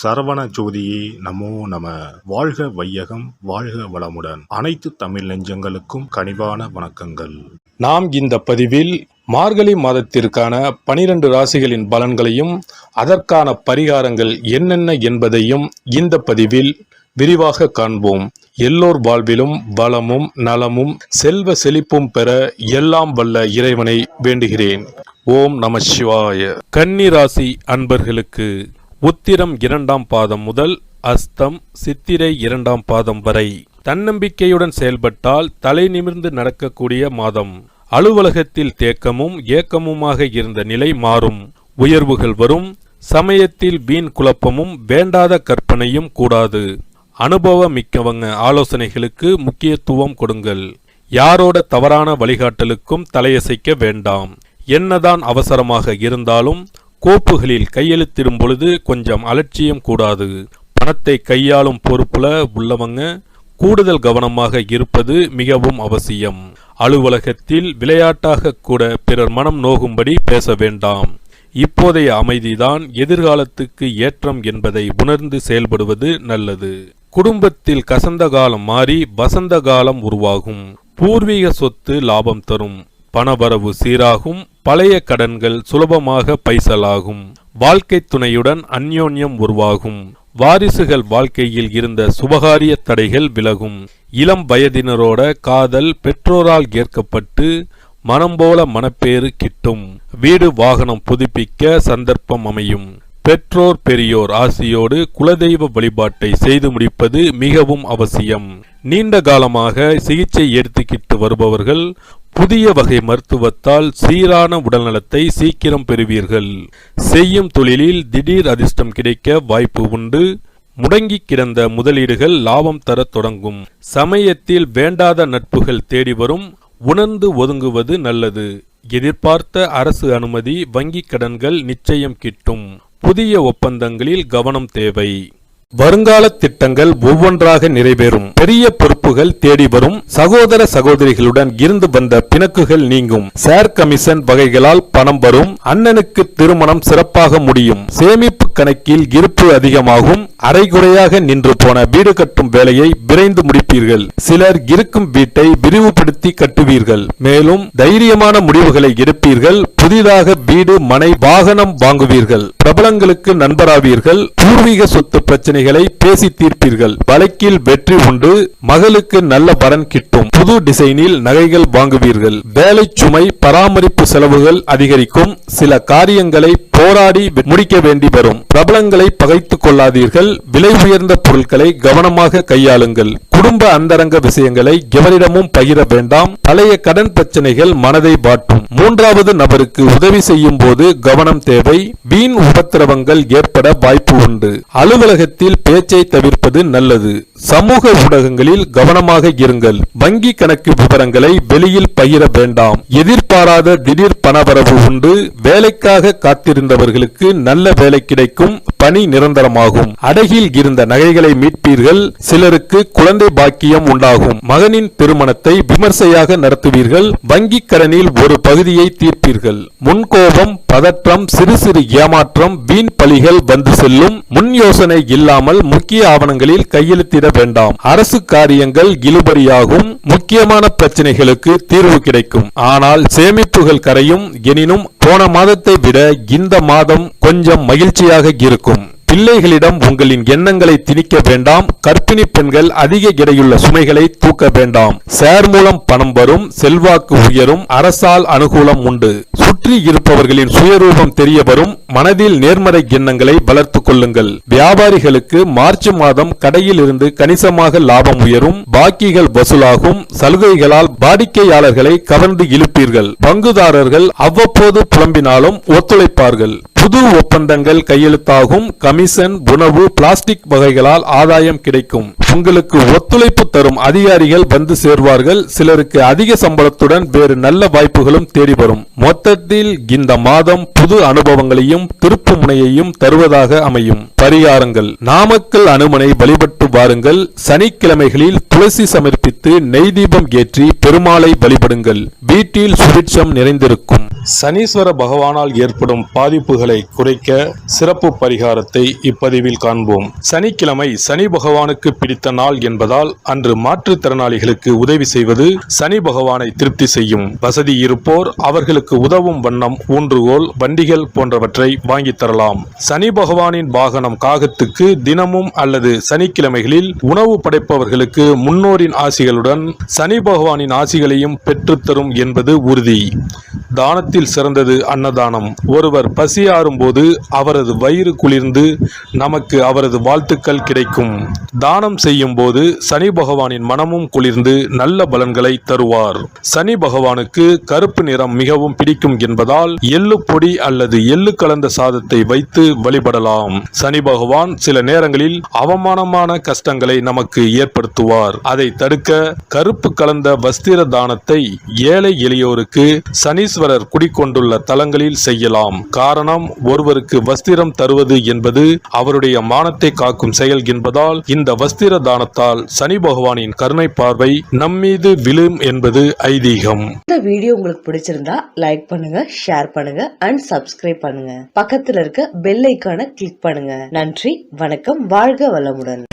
சரவண ஜோதியே நமோ நம. வாழ்க வையகம், வாழ்க வளமுடன். அனைத்து தமிழ் நெஞ்சங்களுக்கும் கனிவான வணக்கங்கள். நாம் இந்த பதிவில் மார்கழி மாதத்திற்கான 12 ராசிகளின் பலன்களையும் அதற்கான பரிகாரங்கள் என்னென்ன என்பதையும் இந்த பதிவில் விரிவாக காண்போம். எல்லோர் வாழ்விலும் வளமும் நலமும் செல்வ செழிப்பும் பெற எல்லாம் வல்ல இறைவனை வேண்டுகிறேன். ஓம் நம சிவாய. கன்னி ராசி அன்பர்களுக்கு உத்திரம் 2ஆம் பாதம் முதல் அஸ்தம் சித்திரை 2ஆம் பாதம் வரை தன்னம்பிக்கையுடன் செயல்பட்டால் தலை நிமிர்ந்து நடக்கக்கூடிய மாதம். அலுவலகத்தில் தேக்கமும் ஏக்கமுமாக இருந்த நிலை மாறும். உயர்வுகள் வரும். சமயத்தில் வீண் குழப்பமும் வேண்டாத கற்பனையும் கூடாது. அனுபவம் மிக்கவங்க ஆலோசனைகளுக்கு முக்கியத்துவம் கொடுங்கள். யாரோட தவறான வழிகாட்டலுக்கும் தலையசைக்க வேண்டாம். என்னதான் அவசரமாக இருந்தாலும் கோப்புகளில் கையெழுத்திடும் பொழுது கொஞ்சம் அலட்சியம் கூடாது. பணத்தை கையாளும் பொறுப்புல உள்ளவங்க கூடுதல் கவனமாக இருப்பது மிகவும் அவசியம். அலுவலகத்தில் விளையாட்டாக கூட பிறர் மனம் நோகும்படி பேச வேண்டாம். இப்போதைய அமைதிதான் எதிர்காலத்துக்கு ஏற்றம் என்பதை உணர்ந்து செயல்படுவது நல்லது. குடும்பத்தில் கசந்த காலம் மாறி வசந்த காலம் உருவாகும். பூர்வீக சொத்து லாபம் தரும். பணவரவு சீராகும். பழைய கடன்கள் சுலபமாக பைசலாகும். வாழ்க்கை துணையுடன் அந்யோன்யம் உருவாகும். வாரிசுகள் வாழ்க்கையில் இருந்த சுபகாரிய தடைகள் விலகும். இளம் வயதினரோட காதல் பெற்றோரால் ஏற்கப்பட்டு மனம் போல மனப்பேறு கிட்டும். வீடு வாகனம் புதுப்பிக்க சந்தர்ப்பம் அமையும். பெற்றோர் பெரியோர் ஆசியோடு குலதெய்வ வழிபாட்டை செய்து முடிப்பது மிகவும் அவசியம். நீண்ட காலமாக சிகிச்சை எடுத்துக்கிட்டு வருபவர்கள் புதிய வகை மருத்துவத்தால் சீரான உடல்நலத்தை சீக்கிரம் பெறுவீர்கள். செய்யும் தொழிலில் திடீர் அதிர்ஷ்டம் கிடைக்க வாய்ப்பு உண்டு. முடங்கி கிடந்த முதலீடுகள் லாபம் தர தொடங்கும். சமயத்தில் வேண்டாத நட்புகள் தேடி வரும். உணர்ந்து ஒதுங்குவது நல்லது. எதிர்பார்த்த அரசு அனுமதி, வங்கி கடன்கள் நிச்சயம் கிட்டும். புதிய ஒப்பந்தங்களில் கவனம் தேவை. வருங்கால திட்டங்கள் ஒவ்வொன்றாக நிறைவேறும். பெரிய பொறுப்புகள் தேடி வரும். சகோதர சகோதரிகளுடன் இருந்து வந்த பிணக்குகள் நீங்கும். ஷேர் கமிஷன் வகைகளால் பணம் வரும். அண்ணனுக்கு திருமணம் சிறப்பாக முடியும். சேமிப்பு கணக்கில் இருப்பு அதிகமாகும். அரைகுறையாக நின்று போன வீடு கட்டும் வேலையை விரைந்து முடிப்பீர்கள். சிலர் இருக்கும் வீட்டை விரிவுபடுத்தி கட்டுவீர்கள். மேலும் தைரியமான முடிவுகளை எடுப்பீர்கள். புதிதாக வீடு மனை வாகனம் வாங்குவீர்கள். பிரபலங்களுக்கு நண்பராவீர்கள். பூர்வீக சொத்து பிரச்சனைகளை பேசி தீர்ப்பீர்கள். வழக்கில் வெற்றி உண்டு. மகளுக்கு நல்ல பலன் கிட்டும். புது டிசைனில் நகைகள் வாங்குவீர்கள். வேலை சுமை, பராமரிப்பு செலவுகள் அதிகரிக்கும். சில காரியங்களை போராடி முடிக்க வேண்டி வரும். பிரபலங்களை பகைத்துக் கொள்ளாதீர்கள். விலை உயர்ந்த பொருட்களை கவனமாக கையாளுங்கள். குடும்ப அந்தரங்க விஷயங்களை எவரிடமும் பகிர வேண்டாம். பழைய கடன் பிரச்சனைகள் மனதை வாட்டும். மூன்றாவது நபருக்கு உதவி செய்யும் போது கவனம் தேவை. வீண் உபத்திரவங்கள் ஏற்பட வாய்ப்பு உண்டு. அலுவலகத்தில் பேச்சை தவிர்ப்பது நல்லது. சமூக ஊடகங்களில் கவனமாக இருங்கள். வங்கி கணக்கு விவரங்களை வெளியில் பகிர வேண்டாம். எதிர்பாராத திடீர் பணவரவு உண்டு. வேலைக்காக காத்திருந்தவர்களுக்கு நல்ல வேலை கிடைக்கும். பணி நிரந்தரமாகும். அடகில் இருந்த நகைகளை மீட்பீர்கள். சிலருக்கு குழந்தை பாக்கியம் உண்டாகும். மகனின் திருமணத்தை விமர்சையாக நடத்துவீர்கள். வங்கி கடனில் ஒரு பகுதியை தீர்ப்பீர்கள். முன்கோபம், பதற்றம், சிறு சிறு ஏமாற்றம், வீண் பழிகள் வந்து செல்லும். முன் யோசனை இல்லாமல் முக்கிய ஆவணங்களில் கையெழுத்திட வேண்டாம். அரசு காரியங்கள் இழுபறியாகும். முக்கியமான பிரச்சனைகளுக்கு தீர்வு கிடைக்கும். ஆனால் சேமிப்புகள் கரையும். எனினும் போன மாதத்தை விட இந்த மாதம் கொஞ்சம் மகிழ்ச்சியாக இருக்கும். பிள்ளைகளிடம் உங்களின் எண்ணங்களை திணிக்க வேண்டாம். கர்ப்பிணி பெண்கள் அதிக எடையுள்ள சுமைகளை தூக்க வேண்டாம். ஷேர் மூலம் பணம் வரும். செல்வாக்கு உயரும். அரசால் அனுகூலம் உண்டு. சுற்றி இருப்பவர்களின் சுயரூபம் தெரிய வரும். மனதில் நேர்மறை எண்ணங்களை வளர்த்துக் கொள்ளுங்கள். வியாபாரிகளுக்கு மார்ச் மாதம் கடையில் இருந்து கணிசமாக லாபம் உயரும். பாக்கிகள் வசூலாகும். சலுகைகளால் வாடிக்கையாளர்களை கவர்ந்து இழுப்பீர்கள். பங்குதாரர்கள் அவ்வப்போது புலம்பினாலும் ஒத்துழைப்பார்கள். புது ஒப்பந்தங்கள் கையெழுத்தாகும். கமிஷன், உணவு, பிளாஸ்டிக் வகைகளால் ஆதாயம் கிடைக்கும். உங்களுக்கு ஒத்துழைப்பு தரும் அதிகாரிகள் வந்து சேர்வார்கள். சிலருக்கு அதிக சம்பளத்துடன் வேறு நல்ல வாய்ப்புகளும் தேடி வரும். மொத்தத்தில் இந்த மாதம் புது அனுபவங்களையும் திருப்பு முனையையும் தருவதாக அமையும். பரிகாரங்கள்: நாமக்கல் அனுமனை வழிபட்டு வாருங்கள். சனிக்கிழமைகளில் துளசி சமர்ப்பித்து நெய் தீபம் ஏற்றி பெருமாளை வழிபடுங்கள். வீட்டில் சுபிட்சம் நிறைந்திருக்கும். சனீஸ்வர பகவானால் ஏற்படும் பாதிப்புகளை குறைக்க சிறப்பு பரிகாரத்தை இப்பதிவில் காண்போம். சனிக்கிழமை சனி பகவானுக்கு பிடித்த நாள் என்பதால் அன்று மாற்றுத்திறனாளிகளுக்கு உதவி செய்வது சனி பகவானை திருப்தி செய்யும். வசதி இருப்போர் அவர்களுக்கு உதவும் வண்ணம் ஊன்றுகோல், வண்டிகள் போன்றவற்றை வாங்கி தரலாம். சனி பகவானின் வாகனம் காகத்துக்கு தினமும் அல்லது சனிக்கிழமைகளில் உணவு படைப்பவர்களுக்கு முன்னோரின் ஆசிகளுடன் சனி பகவானின் ஆசிகளையும் பெற்றுத்தரும் என்பது உறுதி. தானத்தில் சிறந்தது அன்னதானம். ஒருவர் பசியாறும் போது அவரது வயிறு குளிர்ந்து நமக்கு அவரது வாழ்த்துக்கள் கிடைக்கும். தானம் செய்யும் போது சனி பகவானின் மனமும் குளிர்ந்து நல்ல பலன்களை தருவார். சனி பகவானுக்கு கருப்பு நிறம் மிகவும் பிடிக்கும் என்பதால் எள்ளு பொடி அல்லது எள்ளு கலந்த சாதத்தை வைத்து வழிபடலாம். சனி பகவான் சில நேரங்களில் அவமானமான கஷ்டங்களை நமக்கு ஏற்படுத்துவார். அதை தடுக்க கருப்பு கலந்த வஸ்திர தானத்தை ஏழை எளியோருக்கு சனீஸ்வரர் குடிக்கொண்டுள்ள தலங்களில் செய்யலாம். காரணம், ஒருவருக்கு வஸ்திரம் தருவது என்பது அவருடைய மானத்தை காக்கும் செயல் என்பதால் இந்த வஸ்திர தானத்தால் சனி பகவானின் கருணை பார்வை நம்மீது விழும் என்பது ஐதீகம். இந்த வீடியோ உங்களுக்கு பிடிச்சிருந்தா லைக் பண்ணுங்க, ஷேர் பண்ணுங்க அண்ட் சப்ஸ்கிரைப் பண்ணுங்க. பக்கத்துல இருக்க பெல் ஐகானை கிளிக் பண்ணுங்க. நன்றி, வணக்கம், வாழ்க வளமுடன்.